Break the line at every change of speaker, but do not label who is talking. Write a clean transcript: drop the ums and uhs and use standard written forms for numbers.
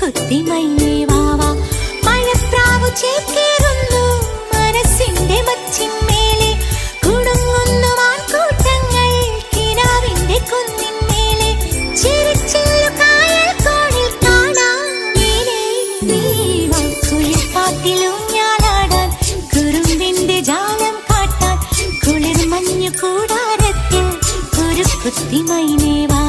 കുത്തിമൈനേ വാവാ. മഴപ്രാവു ചേക്കേറുന്നു മനസ്സിന്റെ മച്ചിന്മേലെ, കുടുങ്ങുന്നു മാൻകൂട്ടങ്ങൾ കിനാവിന്റെ കുന്നിന്മേലെ. ചിരിച്ചില്ലു കായൽ കോണിൽ കാണാം മേലെ നീവാ. കുളിർപ്പാട്ടിലും ഞാനാടാൻ കുറുമ്പിന്റെ ജാലം കാട്ടാൻ, കുളിർ മഞ്ഞു കൂടാരത്തിൽ ഒരു കുത്തിമൈനേ വാ.